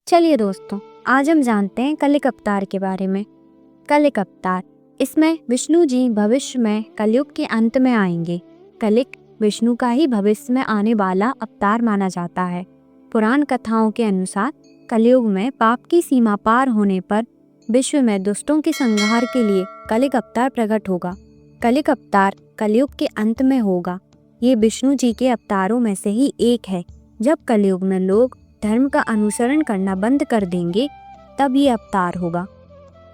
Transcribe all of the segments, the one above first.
चलिए दोस्तों, आज हम जानते हैं कलिक अवतार के बारे में। कलिक अवतार, इसमें विष्णु जी भविष्य में कलयुग के अंत में आएंगे। कलिक विष्णु का ही भविष्य में आने वाला अवतार माना जाता है। पुराण कथाओं के अनुसार कलयुग में पाप की सीमा पार होने पर विश्व में दुष्टों के संहार के लिए कलिक अवतार प्रकट होगा। कलिक अवतार कलयुग के अंत में होगा। ये विष्णु जी के अवतारों में से ही एक है। जब कलयुग में लोग धर्म का अनुसरण करना बंद कर देंगे, तब ये अवतार होगा।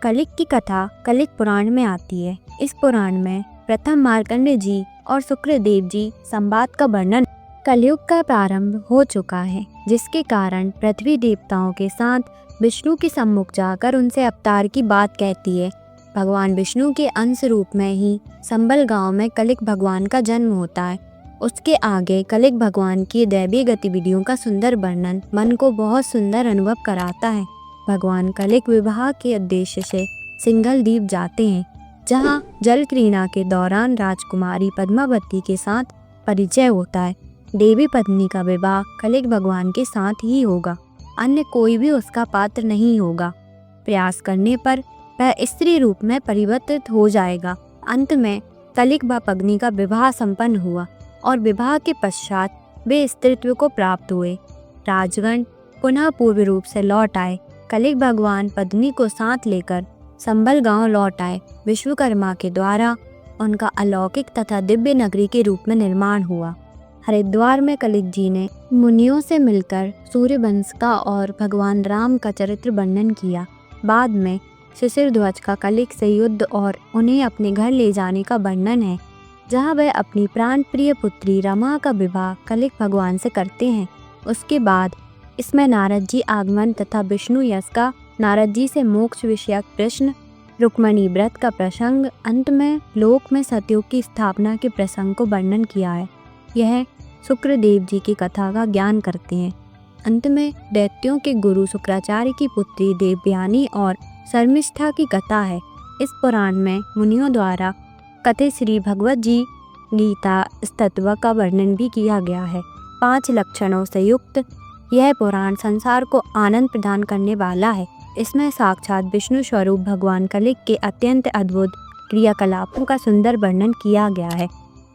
कलिक की कथा कलिक पुराण में आती है। इस पुराण में प्रथम मार्कंडेय जी और शुक्रदेव जी संवाद का वर्णन। कलयुग का प्रारंभ हो चुका है, जिसके कारण पृथ्वी देवताओं के साथ विष्णु के सम्मुख जाकर उनसे अवतार की बात कहती है। भगवान विष्णु के अंश रूप में ही संबल गांव में कलिक भगवान का जन्म होता है। उसके आगे कलिक भगवान की दैवीय गतिविधियों का सुंदर वर्णन मन को बहुत सुंदर अनुभव कराता है। भगवान कलिक विवाह के उद्देश्य से सिंघल द्वीप जाते हैं, जहां जल क्रीड़ा के दौरान राजकुमारी पद्मावती के साथ परिचय होता है। देवी पत्नी का विवाह कलिक भगवान के साथ ही होगा, अन्य कोई भी उसका पात्र नहीं होगा। प्रयास करने पर वह स्त्री रूप में परिवर्तित हो जाएगा। अंत में कलिक व पत्नी का विवाह संपन्न हुआ और विवाह के पश्चात वे स्त्रीत्व को प्राप्त हुए। राजगण पुनः पूर्व रूप से लौट आए। कलिक भगवान पत्नी को साथ लेकर संबल गांव लौट आए। विश्वकर्मा के द्वारा उनका अलौकिक तथा दिव्य नगरी के रूप में निर्माण हुआ। हरिद्वार में कलिक जी ने मुनियों से मिलकर सूर्यवंश का और भगवान राम का चरित्र वर्णन किया। बाद में शिशिरध्वज का कलिक से युद्ध और उन्हें अपने घर ले जाने का वर्णन है, जहां वह अपनी प्राण प्रिय पुत्री रमा का विवाह कलिक भगवान से करते हैं। उसके बाद इसमें नारद जी आगमन तथा विष्णु यश का नारद जी से मोक्ष विषयक प्रश्न, रुक्मणी व्रत का प्रसंग, अंत में लोक में सतयुग की स्थापना के प्रसंग को वर्णन किया है। यह शुक्रदेव जी की कथा का ज्ञान करते हैं। अंत में दैत्यों के गुरु शुक्राचार्य की पुत्री देवयानी और शर्मिष्ठा की कथा है। इस पुराण में मुनियों द्वारा कथित श्री भगवत जी गीता तत्व का वर्णन भी किया गया है। 5 लक्षणों से युक्त यह पुराण संसार को आनंद प्रदान करने वाला है। इसमें साक्षात विष्णु स्वरूप भगवान कलिक के अत्यंत अद्भुत क्रियाकलापों का सुंदर वर्णन किया गया है।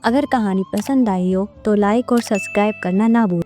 अगर कहानी पसंद आई हो तो लाइक और सब्सक्राइब करना ना भूलें।